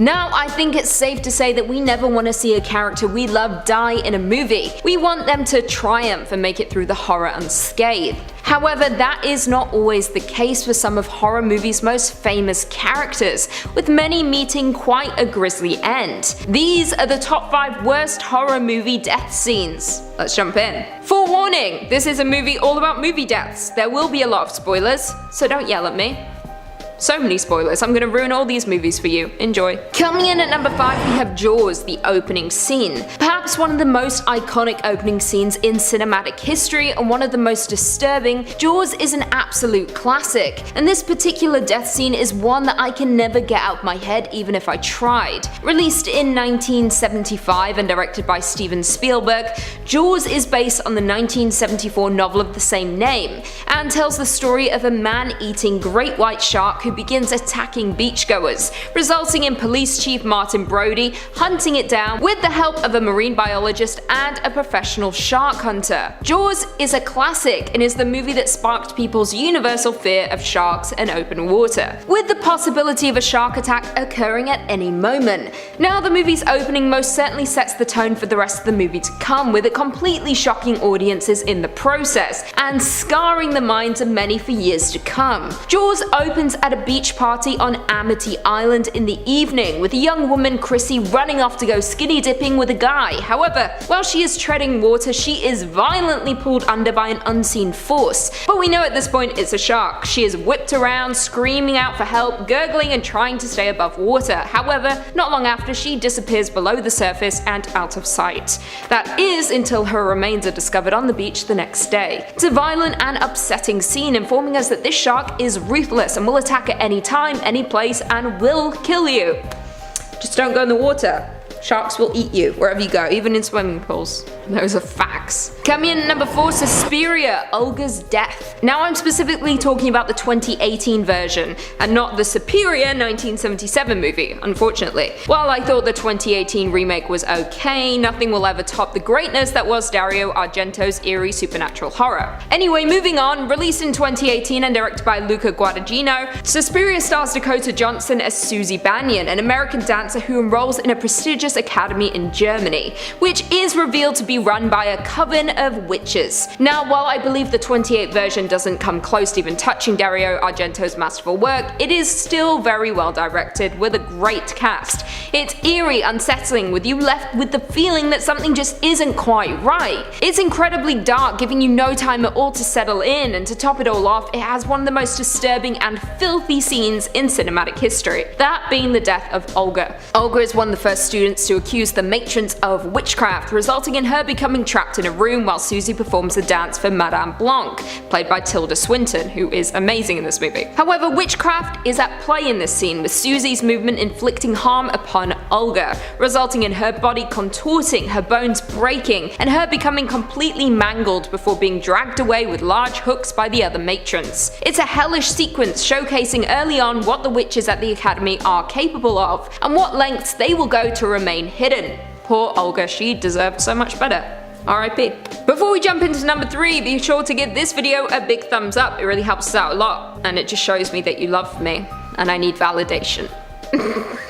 Now, I think it's safe to say that we never want to see a character we love die in a movie. We want them to triumph and make it through the horror unscathed. However, that is not always the case for some of horror movies' most famous characters, with many meeting quite a grisly end. These are the top 5 worst horror movie death scenes. Let's jump in. Forewarning! This is a movie all about movie deaths. There will be a lot of spoilers, so don't yell at me. So many spoilers, I'm gonna ruin all these movies for you. Enjoy. Coming in at number 5, we have Jaws, the opening scene. Perhaps one of the most iconic opening scenes in cinematic history and one of the most disturbing, Jaws is an absolute classic. And this particular death scene is one that I can never get out of my head even if I tried. Released in 1975 and directed by Steven Spielberg, Jaws is based on the 1974 novel of the same name, and tells the story of a man-eating great white shark who begins attacking beachgoers, resulting in Police Chief Martin Brody hunting it down with the help of a marine biologist and a professional shark hunter. Jaws is a classic and is the movie that sparked people's universal fear of sharks and open water, with the possibility of a shark attack occurring at any moment. Now, the movie's opening most certainly sets the tone for the rest of the movie to come, with it completely shocking audiences in the process, and scarring the minds of many for years to come. Jaws opens at a beach party on Amity Island in the evening, with a young woman, Chrissy, running off to go skinny dipping with a guy. However, while she is treading water, she is violently pulled under by an unseen force. But we know at this point it's a shark. She is whipped around, screaming out for help, gurgling and trying to stay above water. However, not long after, she disappears below the surface and out of sight. That is until her remains are discovered on the beach the next day. It's a violent and upsetting scene, informing us that this shark is ruthless and will attack at any time, any place, and will kill you. Just don't go in the water. Sharks will eat you wherever you go, even in swimming pools. Those are facts. Coming in at number 4, Suspiria, Olga's Death. Now, I'm specifically talking about the 2018 version, and not the superior 1977 movie, unfortunately. While I thought the 2018 remake was okay, nothing will ever top the greatness that was Dario Argento's eerie supernatural horror. Anyway, moving on, released in 2018 and directed by Luca Guadagnino, Suspiria stars Dakota Johnson as Susie Banyan, an American dancer who enrolls in a prestigious academy in Germany, which is revealed to be run by a coven of witches. Now, while I believe the 28 version doesn't come close to even touching Dario Argento's masterful work, it is still very well directed with a great cast. It's eerie, unsettling, with you left with the feeling that something just isn't quite right. It's incredibly dark, giving you no time at all to settle in, and to top it all off, it has one of the most disturbing and filthy scenes in cinematic history, that being the death of Olga. Olga is one of the first students to accuse the matrons of witchcraft, resulting in her becoming trapped in a room while Susie performs a dance for Madame Blanc, played by Tilda Swinton, who is amazing in this movie. However, witchcraft is at play in this scene, with Susie's movement inflicting harm upon Olga, resulting in her body contorting, her bones breaking, and her becoming completely mangled before being dragged away with large hooks by the other matrons. It's a hellish sequence showcasing early on what the witches at the academy are capable of, and what lengths they will go to remain hidden. Poor Olga, she deserved so much better. RIP. Before we jump into number 3, be sure to give this video a big thumbs up. It really helps us out a lot, and it just shows me that you love me, and I need validation.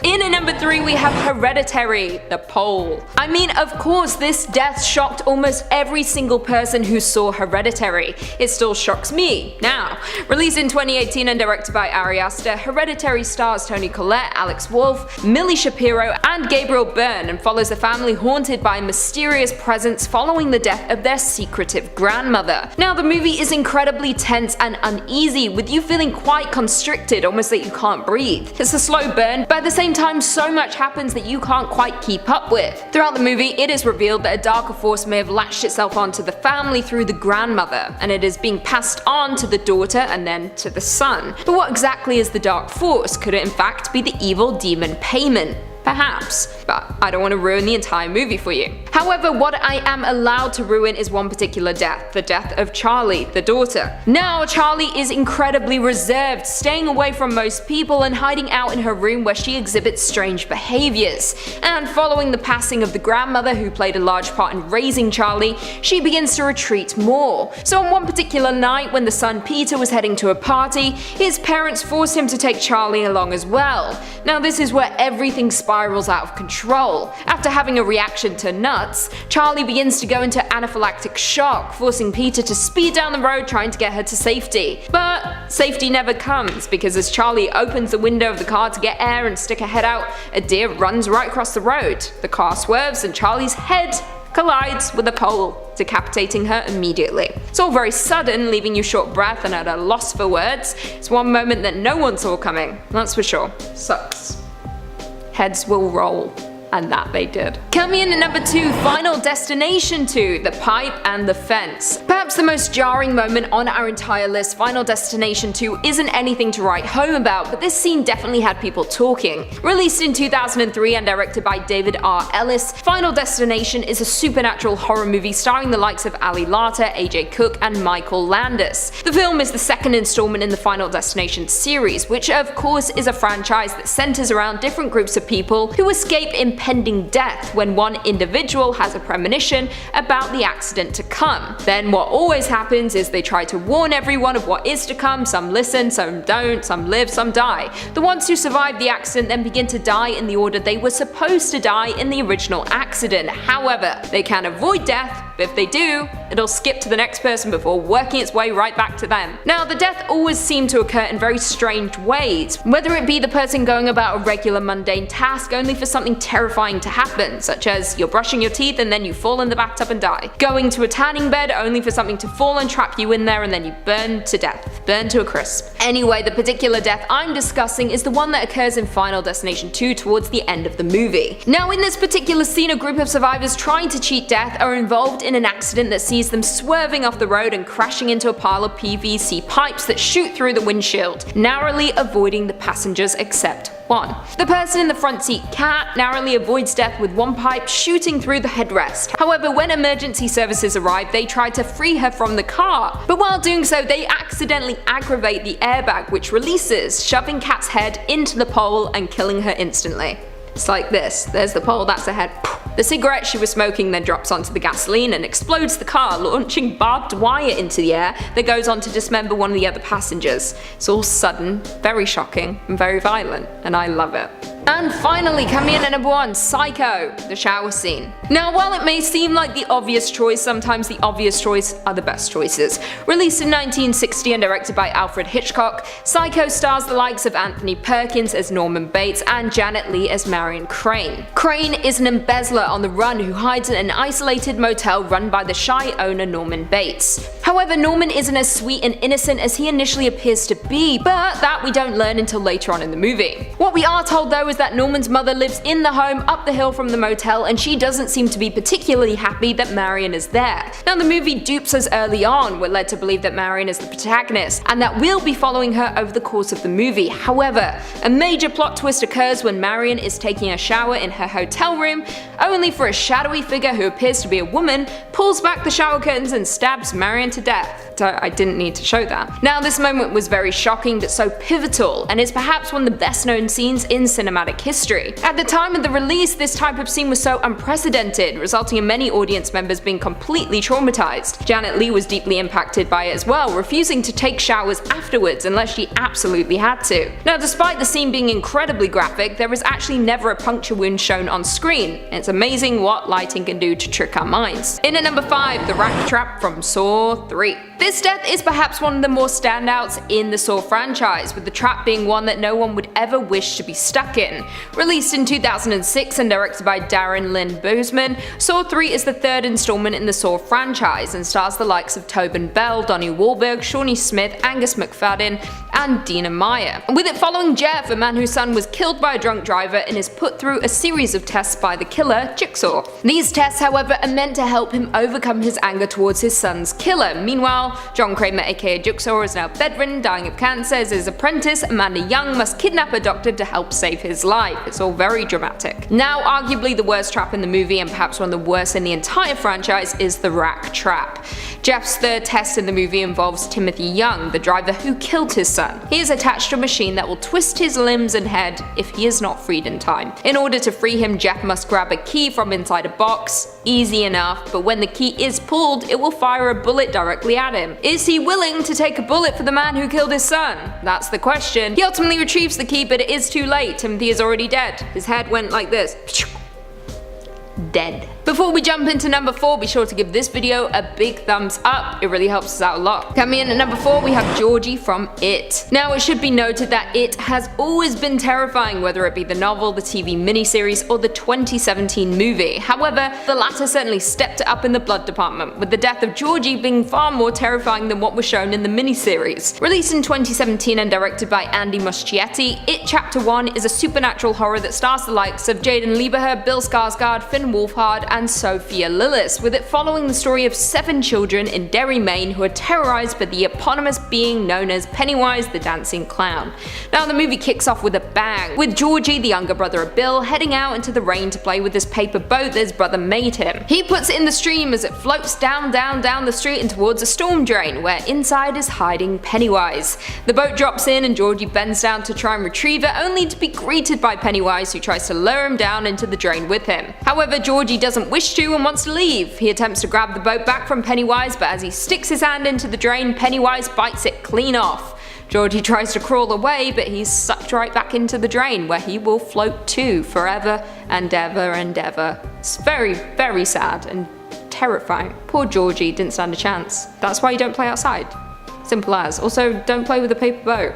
In at number 3, we have Hereditary, The Pole. I mean, of course, this death shocked almost every single person who saw Hereditary. It still shocks me now. Released in 2018 and directed by Ari Aster, Hereditary stars Toni Collette, Alex Wolff, Millie Shapiro, and Gabriel Byrne, and follows a family haunted by a mysterious presence following the death of their secretive grandmother. Now, the movie is incredibly tense and uneasy, with you feeling quite constricted, almost that you can't breathe. It's a slow burn, but at the same time, so much happens that you can't quite keep up with. Throughout the movie, it is revealed that a darker force may have latched itself onto the family through the grandmother, and it is being passed on to the daughter and then to the son. But what exactly is the dark force? Could it in fact be the evil demon Payment? Perhaps, but I don't want to ruin the entire movie for you. However, what I am allowed to ruin is one particular death, the death of Charlie, the daughter. Now, Charlie is incredibly reserved, staying away from most people and hiding out in her room where she exhibits strange behaviors. And following the passing of the grandmother who played a large part in raising Charlie, she begins to retreat more. So on one particular night when the son Peter was heading to a party, his parents forced him to take Charlie along as well. Now this is where everything spirals out of control. After having a reaction to nuts, Charlie begins to go into anaphylactic shock, forcing Peter to speed down the road trying to get her to safety. But safety never comes, because as Charlie opens the window of the car to get air and stick her head out, a deer runs right across the road. The car swerves and Charlie's head collides with a pole, decapitating her immediately. It's all very sudden, leaving you short breath and at a loss for words. It's one moment that no one saw coming, that's for sure. Sucks. Heads will roll. And that they did. Coming in at number 2, Final Destination 2, The Pipe and the Fence. Perhaps the most jarring moment on our entire list, Final Destination 2 isn't anything to write home about, but this scene definitely had people talking. Released in 2003 and directed by David R. Ellis, Final Destination is a supernatural horror movie starring the likes of Ali Larter, AJ Cook, and Michael Landis. The film is the second installment in the Final Destination series, which of course is a franchise that centers around different groups of people who escape impending death when one individual has a premonition about the accident to come. Then what always happens is they try to warn everyone of what is to come. Some listen, some don't, some live, some die. The ones who survive the accident then begin to die in the order they were supposed to die in the original accident. However, they can avoid death, but if they do, it'll skip to the next person before working its way right back to them. Now, the death always seemed to occur in very strange ways, whether it be the person going about a regular mundane task only for something terrifying to happen, such as you're brushing your teeth and then you fall in the bathtub and die. Going to a tanning bed only for something to fall and trap you in there and then you burn to death. Burn to a crisp. Anyway, the particular death I'm discussing is the one that occurs in Final Destination 2 towards the end of the movie. Now, in this particular scene, a group of survivors trying to cheat death are involved in an accident that sees them swerving off the road and crashing into a pile of PVC pipes that shoot through the windshield, narrowly avoiding the passengers except one. The person in the front seat, Kat, narrowly avoids death with one pipe shooting through the headrest. However, when emergency services arrive, they try to free her from the car, but while doing so, they accidentally aggravate the airbag, which releases, shoving Kat's head into the pole and killing her instantly. It's like this. There's the pole, that's her head. The cigarette she was smoking then drops onto the gasoline and explodes the car, launching barbed wire into the air that goes on to dismember one of the other passengers. It's all sudden, very shocking, and very violent, and I love it. And finally, coming in at number 1, Psycho, the shower scene. Now, while it may seem like the obvious choice, sometimes the obvious choice are the best choices. Released in 1960 and directed by Alfred Hitchcock, Psycho stars the likes of Anthony Perkins as Norman Bates and Janet Leigh as Marion Crane. Crane is an embezzler on the run who hides in an isolated motel run by the shy owner Norman Bates. However, Norman isn't as sweet and innocent as he initially appears to be, but that we don't learn until later on in the movie. What we are told though is that Norman's mother lives in the home up the hill from the motel, and she doesn't seem to be particularly happy that Marion is there. Now, the movie dupes us early on. We're led to believe that Marion is the protagonist and that we'll be following her over the course of the movie. However, a major plot twist occurs when Marion is taking a shower in her hotel room, only for a shadowy figure who appears to be a woman pulls back the shower curtains and stabs Marion to death. I didn't need to show that. Now, this moment was very shocking but so pivotal, and is perhaps one of the best known scenes in cinematic history. At the time of the release, this type of scene was so unprecedented, resulting in many audience members being completely traumatized. Janet Leigh was deeply impacted by it as well, refusing to take showers afterwards unless she absolutely had to. Now, despite the scene being incredibly graphic, there was actually never a puncture wound shown on screen. It's amazing what lighting can do to trick our minds. In at number 5, the rat trap from Saw 3. This death is perhaps one of the more standouts in the Saw franchise, with the trap being one that no one would ever wish to be stuck in. Released in 2006 and directed by Darren Lynn Bousman, Saw 3 is the third installment in the Saw franchise and stars the likes of Tobin Bell, Donnie Wahlberg, Shawnee Smith, Angus McFadden, and Dina Meyer. With it following Jeff, a man whose son was killed by a drunk driver and is put through a series of tests by the killer, Jigsaw. These tests, however, are meant to help him overcome his anger towards his son's killer. Meanwhile, John Kramer aka Jigsaw is now bedridden, dying of cancer, as his apprentice, Amanda Young, must kidnap a doctor to help save his life. It's all very dramatic. Now, arguably the worst trap in the movie, and perhaps one of the worst in the entire franchise, is the rack trap. Jeff's third test in the movie involves Timothy Young, the driver who killed his son. He is attached to a machine that will twist his limbs and head if he is not freed in time. In order to free him, Jeff must grab a key from inside a box. Easy enough, but when the key is pulled, it will fire a bullet directly at him. Is he willing to take a bullet for the man who killed his son? That's the question. He ultimately retrieves the key, but it is too late. Timothy is already dead. His head went like this. Dead. Before we jump into number 4, be sure to give this video a big thumbs up, it really helps us out a lot. Coming in at number 4, we have Georgie from It. Now, it should be noted that It has always been terrifying, whether it be the novel, the TV miniseries, or the 2017 movie. However, the latter certainly stepped it up in the blood department, with the death of Georgie being far more terrifying than what was shown in the miniseries. Released in 2017 and directed by Andy Muschietti, It Chapter 1 is a supernatural horror that stars the likes of Jaden Lieberher, Bill Skarsgård, Finn Wolfhard, and Sophia Lillis, with it following the story of 7 children in Derry, Maine who are terrorized by the eponymous being known as Pennywise the Dancing Clown. Now, the movie kicks off with a bang, with Georgie, the younger brother of Bill, heading out into the rain to play with this paper boat that his brother made him. He puts it in the stream as it floats down the street and towards a storm drain, where inside is hiding Pennywise. The boat drops in and Georgie bends down to try and retrieve it, only to be greeted by Pennywise, who tries to lower him down into the drain with him. However, Georgie doesn't wish to and wants to leave. He attempts to grab the boat back from Pennywise, but as he sticks his hand into the drain, Pennywise bites it clean off. Georgie tries to crawl away, but he's sucked right back into the drain, where he will float too, forever and ever and ever. It's very, very sad and terrifying. Poor Georgie didn't stand a chance. That's why you don't play outside. Simple as. Also, don't play with a paper boat.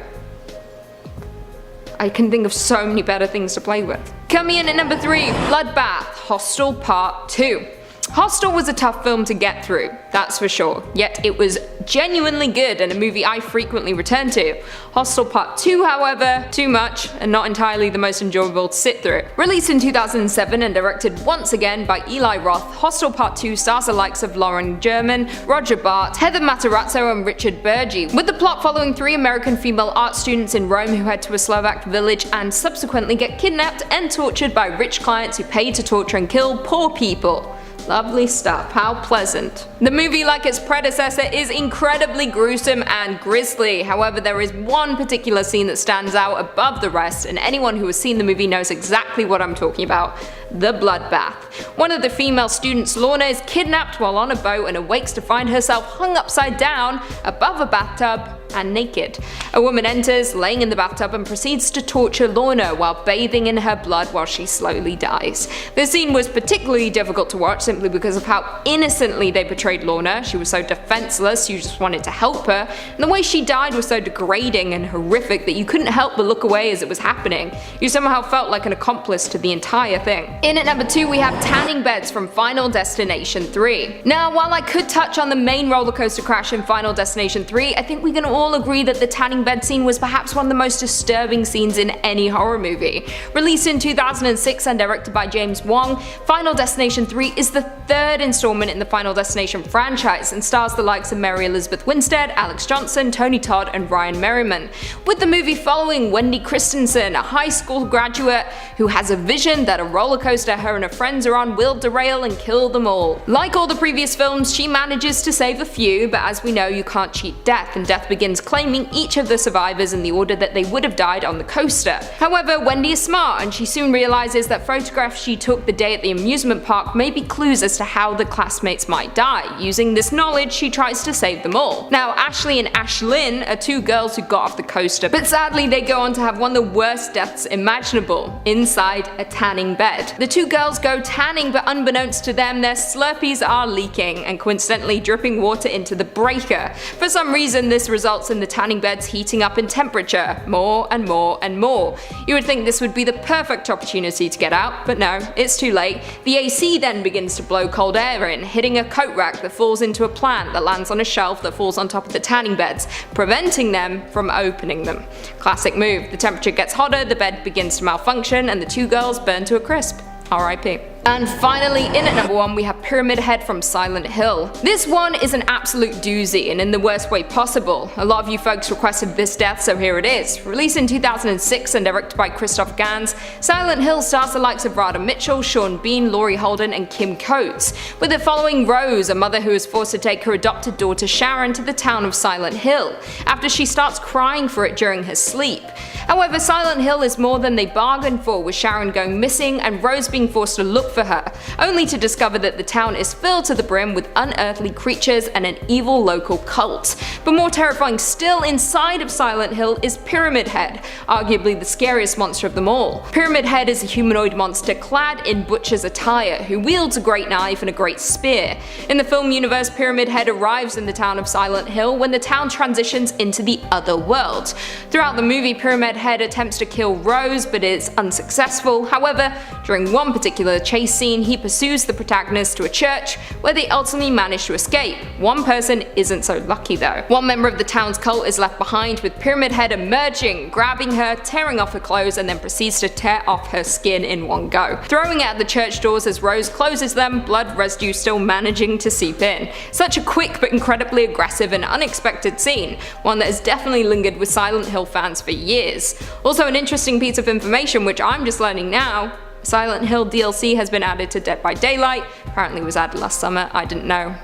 I can think of so many better things to play with. Coming in at number 3, Bloodbath, Hostel Part 2. Hostel was a tough film to get through, that's for sure, yet it was genuinely good and a movie I frequently return to. Hostel Part 2, however, too much and not entirely the most enjoyable to sit through. Released in 2007 and directed once again by Eli Roth, Hostel Part 2 stars the likes of Lauren German, Roger Bart, Heather Matarazzo and Richard Burgi, with the plot following 3 American female art students in Rome who head to a Slovak village and subsequently get kidnapped and tortured by rich clients who pay to torture and kill poor people. Lovely stuff, how pleasant. The movie, like its predecessor, is incredibly gruesome and grisly. However, there is one particular scene that stands out above the rest, and anyone who has seen the movie knows exactly what I'm talking about. The bloodbath. One of the female students, Lorna, is kidnapped while on a boat and awakes to find herself hung upside down above a bathtub and naked. A woman enters, laying in the bathtub, and proceeds to torture Lorna while bathing in her blood while she slowly dies. This scene was particularly difficult to watch simply because of how innocently they portrayed Lorna. She was so defenseless, you just wanted to help her, and the way she died was so degrading and horrific that you couldn't help but look away as it was happening. You somehow felt like an accomplice to the entire thing. In at number 2, we have tanning beds from Final Destination 3. Now, while I could touch on the main roller coaster crash in Final Destination 3, I think we can all agree that the tanning bed scene was perhaps one of the most disturbing scenes in any horror movie. Released in 2006 and directed by James Wong, Final Destination 3 is the 3rd installment in the Final Destination franchise and stars the likes of Mary Elizabeth Winstead, Alex Johnson, Tony Todd and Ryan Merriman, with the movie following Wendy Christensen, a high school graduate who has a vision that a roller coaster her and her friends are on will derail and kill them all. Like all the previous films, she manages to save a few, but as we know, you can't cheat death, and death begins claiming each of the survivors in the order that they would have died on the coaster. However, Wendy is smart, and she soon realizes that photographs she took the day at the amusement park may be clues as to how the classmates might die. Using this knowledge, she tries to save them all. Now, Ashley and Ashlyn are 2 girls who got off the coaster, but sadly they go on to have one of the worst deaths imaginable, inside a tanning bed. The two girls go tanning, but unbeknownst to them, their Slurpees are leaking and coincidentally dripping water into the breaker. For some reason, this results in the tanning beds heating up in temperature, more and more and more. You would think this would be the perfect opportunity to get out, but no, it's too late. The AC then begins to blow cold air in, hitting a coat rack that falls into a plant that lands on a shelf that falls on top of the tanning beds, preventing them from opening them. Classic move. The temperature gets hotter, the bed begins to malfunction, and the two girls burn to a crisp. R.I.P. And finally, in at number 1, we have Pyramid Head from Silent Hill. This one is an absolute doozy, and in the worst way possible. A lot of you folks requested this death, so here it is. Released in 2006 and directed by Christoph Gans, Silent Hill stars the likes of Radha Mitchell, Sean Bean, Laurie Holden, and Kim Coates, with it following Rose, a mother who is forced to take her adopted daughter Sharon to the town of Silent Hill, after she starts crying for it during her sleep. However, Silent Hill is more than they bargained for, with Sharon going missing and Rose being forced to look for her, only to discover that the town is filled to the brim with unearthly creatures and an evil local cult. But more terrifying still, inside of Silent Hill is Pyramid Head, arguably the scariest monster of them all. Pyramid Head is a humanoid monster clad in butcher's attire, who wields a great knife and a great spear. In the film universe, Pyramid Head arrives in the town of Silent Hill when the town transitions into the other world. Throughout the movie, Pyramid Head attempts to kill Rose, but is unsuccessful. However, during one particular chase scene, he pursues the protagonist to a church, where they ultimately manage to escape. One person isn't so lucky though. One member of the town's cult is left behind, with Pyramid Head emerging, grabbing her, tearing off her clothes, and then proceeds to tear off her skin in one go, throwing it at the church doors as Rose closes them, blood residue still managing to seep in. Such a quick but incredibly aggressive and unexpected scene, one that has definitely lingered with Silent Hill fans for years. Also, an interesting piece of information which I'm just learning now: Silent Hill DLC has been added to Dead by Daylight. Apparently it was added last summer, I didn't know.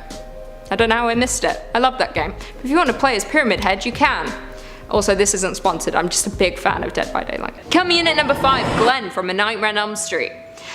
I don't know how I missed it. I love that game. If you want to play as Pyramid Head, you can. Also, this isn't sponsored, I'm just a big fan of Dead by Daylight. Coming in at number 5, Glenn from A Nightmare on Elm Street.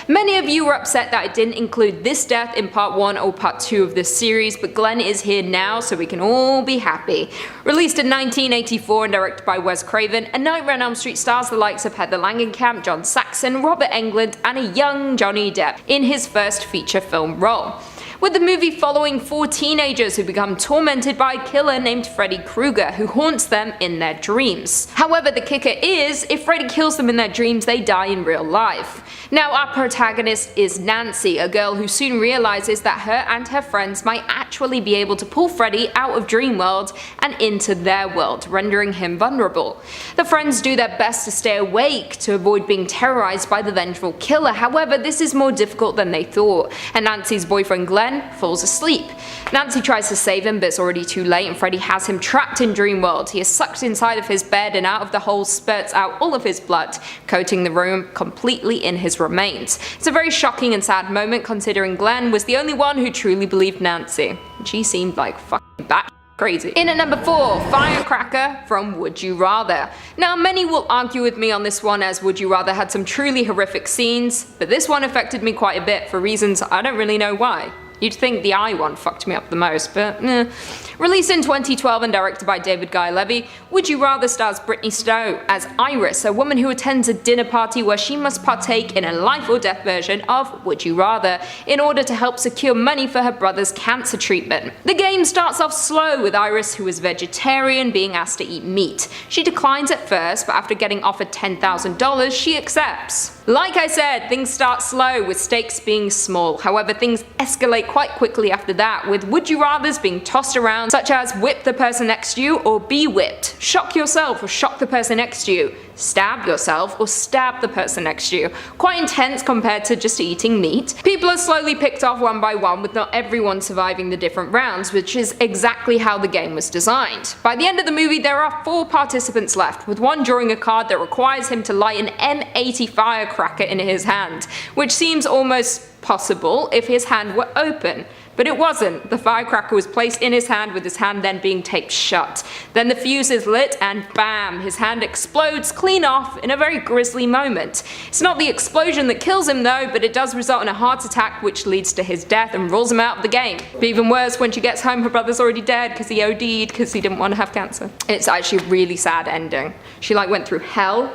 Many of you were upset that I didn't include this death in part 1 or part 2 of this series, but Glenn is here now, so we can all be happy. Released in 1984 and directed by Wes Craven, A Nightmare on Elm Street stars the likes of Heather Langenkamp, John Saxon, Robert Englund, and a young Johnny Depp in his first feature film role, with the movie following 4 teenagers who become tormented by a killer named Freddy Krueger, who haunts them in their dreams. However, the kicker is, if Freddy kills them in their dreams, they die in real life. Now, our protagonist is Nancy, a girl who soon realizes that her and her friends might actually be able to pull Freddy out of Dreamworld and into their world, rendering him vulnerable. The friends do their best to stay awake to avoid being terrorized by the vengeful killer. However, this is more difficult than they thought, and Nancy's boyfriend Glenn falls asleep. Nancy tries to save him, but it's already too late, and Freddy has him trapped in Dreamworld. He is sucked inside of his bed, and out of the hole spurts out all of his blood, coating the room completely in his remains. It's a very shocking and sad moment, considering Glenn was the only one who truly believed Nancy. She seemed like fucking bat crazy. In at number 4, Firecracker from Would You Rather. Now, many will argue with me on this one, as Would You Rather had some truly horrific scenes, but this one affected me quite a bit for reasons I don't really know why. You'd think the eye one fucked me up the most, but eh. Released in 2012 and directed by David Guy Levy, Would You Rather stars Brittany Snow as Iris, a woman who attends a dinner party where she must partake in a life or death version of Would You Rather in order to help secure money for her brother's cancer treatment. The game starts off slow, with Iris, who is vegetarian, being asked to eat meat. She declines at first, but after getting offered $10,000, she accepts. Like I said, things start slow, with stakes being small. However, things escalate quite quickly after that, with Would You Rathers being tossed around, such as whip the person next to you or be whipped, shock yourself or shock the person next to you, stab yourself or stab the person next to you. Quite intense compared to just eating meat. People are slowly picked off one by one, with not everyone surviving the different rounds, which is exactly how the game was designed. By the end of the movie, there are 4 participants left, with one drawing a card that requires him to light an M80 firecracker in his hand, which seems almost possible if his hand were open. But it wasn't. The firecracker was placed in his hand, with his hand then being taped shut. Then the fuse is lit and bam, his hand explodes clean off in a very grisly moment. It's not the explosion that kills him though, but it does result in a heart attack, which leads to his death and rules him out of the game. But even worse, when she gets home, her brother's already dead because he OD'd because he didn't want to have cancer. It's actually a really sad ending. She went through hell,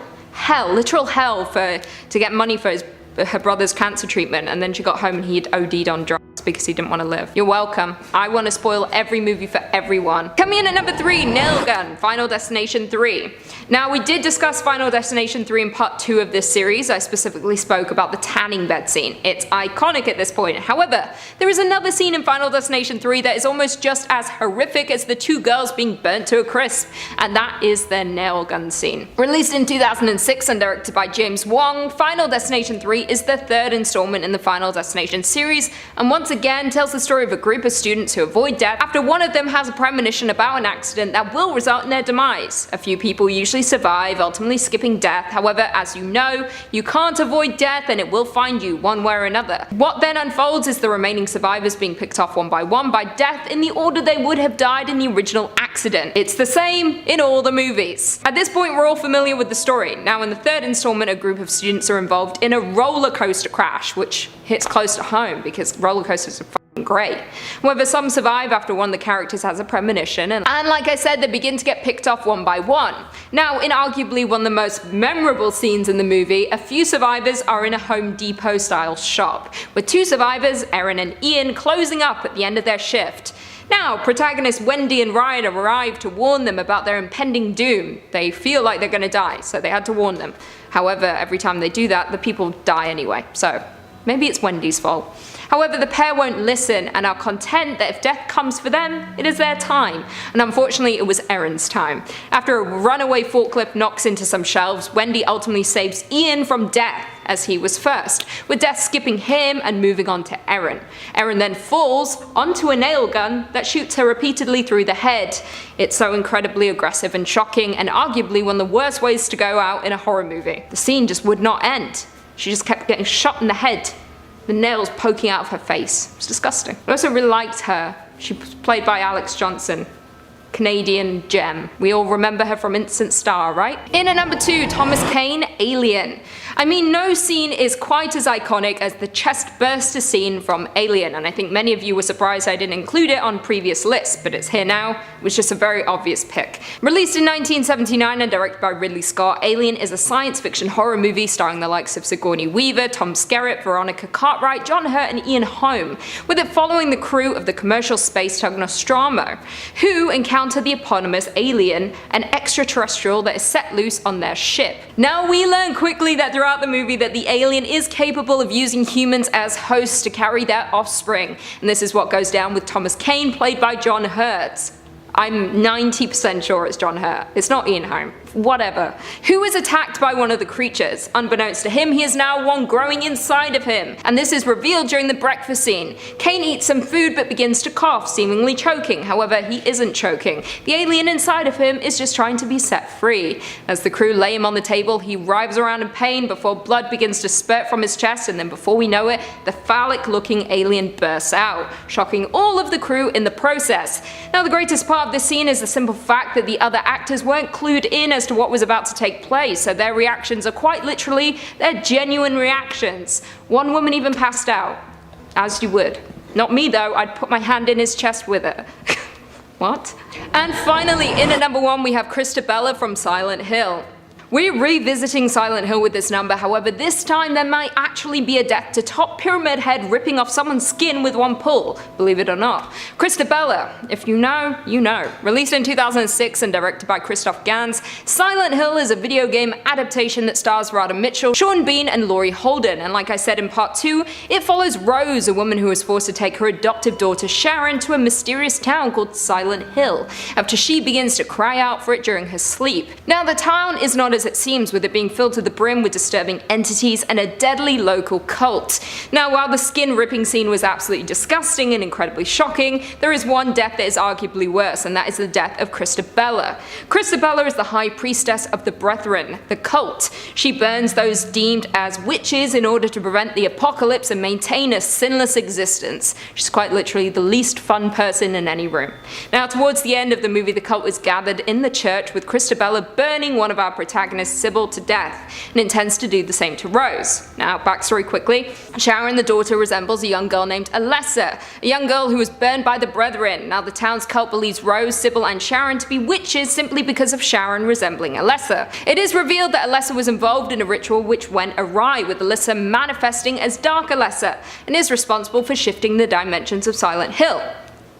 literal hell to get money for her brother's cancer treatment, and then she got home and he had OD'd on drugs because he didn't want to live. You're welcome. I want to spoil every movie for everyone. Coming in at number 3, Nail Gun, Final Destination 3. Now, we did discuss Final Destination 3 in part 2 of this series. I specifically spoke about the tanning bed scene. It's iconic at this point. However, there is another scene in Final Destination 3 that is almost just as horrific as the 2 girls being burnt to a crisp, and that is their nail gun scene. Released in 2006 and directed by James Wong, Final Destination 3 is the 3rd installment in the Final Destination series, and once again tells the story of a group of students who avoid death after one of them has a premonition about an accident that will result in their demise. A few people usually survive, ultimately skipping death. However, as you know, you can't avoid death and it will find you one way or another. What then unfolds is the remaining survivors being picked off one by death in the order they would have died in the original accident. It's the same in all the movies. At this point, we're all familiar with the story. Now, in the 3rd installment, a group of students are involved in a roller coaster crash, which hits close to home because roller coasters are fucking great. However, some survive after one of the characters has a premonition, and like I said, they begin to get picked off one by one. Now, in arguably one of the most memorable scenes in the movie, a few survivors are in a Home Depot style shop, with 2 survivors, Erin and Ian, closing up at the end of their shift. Now, protagonists Wendy and Ryan arrive to warn them about their impending doom. They feel like they're gonna die, so they had to warn them. However, every time they do that, the people die anyway, so maybe it's Wendy's fault. However, the pair won't listen and are content that if death comes for them, it is their time. And unfortunately, it was Erin's time. After a runaway forklift knocks into some shelves, Wendy ultimately saves Ian from death, as he was first, with death skipping him and moving on to Erin. Erin then falls onto a nail gun that shoots her repeatedly through the head. It's so incredibly aggressive and shocking, and arguably one of the worst ways to go out in a horror movie. The scene just would not end. She just kept getting shot in the head. The nails poking out of her face. It was disgusting. I also really liked her. She was played by Alex Johnson. Canadian gem. We all remember her from Instant Star, right? In at number 2, Thomas Kane, Alien. I mean, no scene is quite as iconic as the chest burster scene from Alien, and I think many of you were surprised I didn't include it on previous lists, but it's here now. It was just a very obvious pick. Released in 1979 and directed by Ridley Scott, Alien is a science fiction horror movie starring the likes of Sigourney Weaver, Tom Skerritt, Veronica Cartwright, John Hurt, and Ian Holm, with it following the crew of the commercial space tug Nostromo, who encounter the eponymous alien, an extraterrestrial that is set loose on their ship. Now, we learn quickly that throughout the movie that the alien is capable of using humans as hosts to carry their offspring, and this is what goes down with Thomas Kane, played by John Hurt. I'm 90% sure it's John Hurt. It's not Ian Holm. Whatever. Who is attacked by one of the creatures. Unbeknownst to him, he is now one growing inside of him, and this is revealed during the breakfast scene. Kane eats some food but begins to cough, seemingly choking. However, he isn't choking. The alien inside of him is just trying to be set free. As the crew lay him on the table, he writhes around in pain before blood begins to spurt from his chest, and then before we know it, the phallic-looking alien bursts out, shocking all of the crew in the process. Now, the greatest part of this scene is the simple fact that the other actors weren't clued in as to what was about to take place, so their reactions are quite literally their genuine reactions. One woman even passed out. As you would. Not me though, I'd put my hand in his chest with it. What? And finally, in at number 1 we have Christabella from Silent Hill. We're revisiting Silent Hill with this number, however this time there might actually be a death to top Pyramid Head ripping off someone's skin with one pull, believe it or not. Christabella, if you know, you know. Released in 2006 and directed by Christoph Gans, Silent Hill is a video game adaptation that stars Radha Mitchell, Sean Bean and Laurie Holden, and like I said in part 2, it follows Rose, a woman who is forced to take her adoptive daughter Sharon to a mysterious town called Silent Hill, after she begins to cry out for it during her sleep. Now, the town is not as it seems, with it being filled to the brim with disturbing entities and a deadly local cult. Now, while the skin ripping scene was absolutely disgusting and incredibly shocking, there is one death that is arguably worse, and that is the death of Christabella. Christabella is the high priestess of the Brethren, the cult. She burns those deemed as witches in order to prevent the apocalypse and maintain a sinless existence. She's quite literally the least fun person in any room. Now, towards the end of the movie, the cult was gathered in the church with Christabella burning one of our protagonists protagonist Sybil to death, and intends to do the same to Rose. Now, backstory quickly. Sharon, the daughter, resembles a young girl named Alessa, a young girl who was burned by the Brethren. Now, the town's cult believes Rose, Sybil, and Sharon to be witches simply because of Sharon resembling Alessa. It is revealed that Alessa was involved in a ritual which went awry, with Alessa manifesting as Dark Alessa, and is responsible for shifting the dimensions of Silent Hill.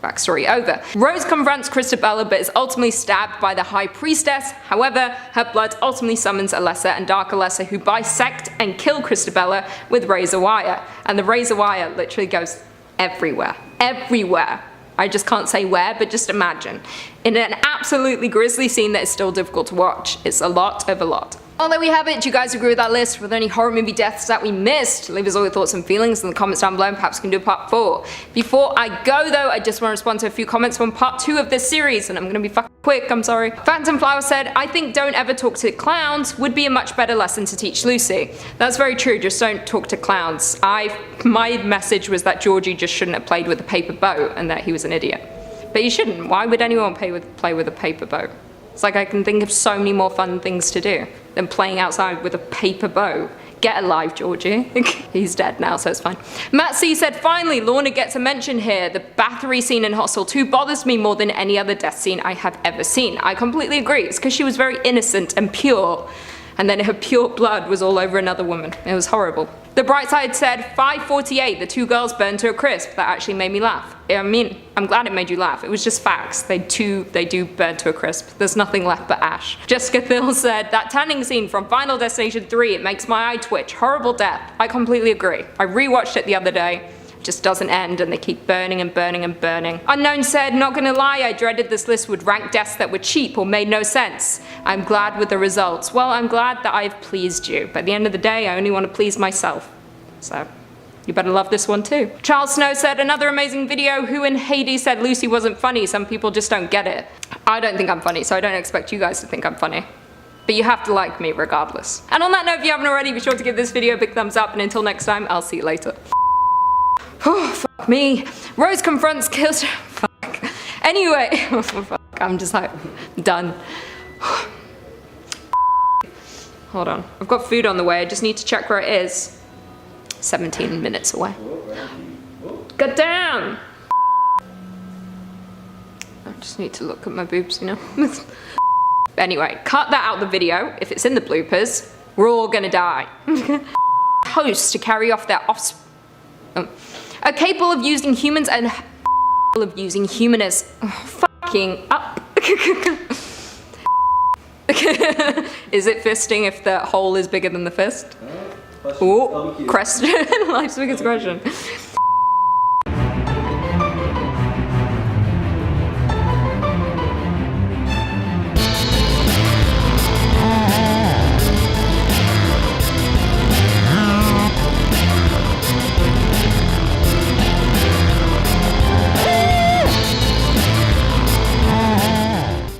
Backstory over. Rose confronts Christabella but is ultimately stabbed by the High Priestess. However, her blood ultimately summons Alessa and Dark Alessa, who bisect and kill Christabella with razor wire. And the razor wire literally goes everywhere. Everywhere. I just can't say where, but just imagine. In an absolutely grisly scene that is still difficult to watch. It's a lot of a lot. Well, there we have it. Do you guys agree with that list? Were there any horror movie deaths that we missed? Leave us all your thoughts and feelings in the comments down below, and perhaps we can do a part 4. Before I go though, I just want to respond to a few comments from part 2 of this series, and I'm gonna be fucking quick, I'm sorry. Phantom Flower said, I think don't ever talk to clowns would be a much better lesson to teach Lucy. That's very true, just don't talk to clowns. My message was that Georgie just shouldn't have played with a paper boat and that he was an idiot. But you shouldn't. Why would anyone play with a paper boat? It's like I can think of so many more fun things to do than playing outside with a paper boat. Get alive, Georgie. He's dead now, so it's fine. Matt C said, finally, Lorna gets a mention here. The Bathory scene in Hostel 2 bothers me more than any other death scene I have ever seen. I completely agree. It's because she was very innocent and pure. And then her pure blood was all over another woman. It was horrible. The Bright Side said, 5:48, the 2 girls burned to a crisp. That actually made me laugh. I mean, I'm glad it made you laugh. It was just facts. They do burn to a crisp. There's nothing left but ash. Jessica Thill said, that tanning scene from Final Destination 3, it makes my eye twitch. Horrible death. I completely agree. I rewatched it the other day. Just doesn't end and they keep burning and burning and burning. Unknown said, not gonna lie, I dreaded this list would rank deaths that were cheap or made no sense. I'm glad with the results. Well, I'm glad that I've pleased you, but at the end of the day, I only want to please myself. So, you better love this one too. Charles Snow said, another amazing video. Who in Hades said Lucy wasn't funny? Some people just don't get it. I don't think I'm funny, so I don't expect you guys to think I'm funny. But you have to like me regardless. And on that note, if you haven't already, be sure to give this video a big thumbs up, and until next time, I'll see you later. Oh, fuck me. Rose confronts kills. Fuck. Anyway, oh, fuck. I'm just like, done. Hold on. I've got food on the way. I just need to check where it is. 17 minutes away. God damn! I just need to look at my boobs, you know? Anyway, cut that out of the video. If it's in the bloopers, we're all gonna die. Hosts to carry off their offspring. Are capable of using humans and of using humanists. Fucking up. Is it fisting if the hole is bigger than the fist? Ooh, question. Life's biggest question.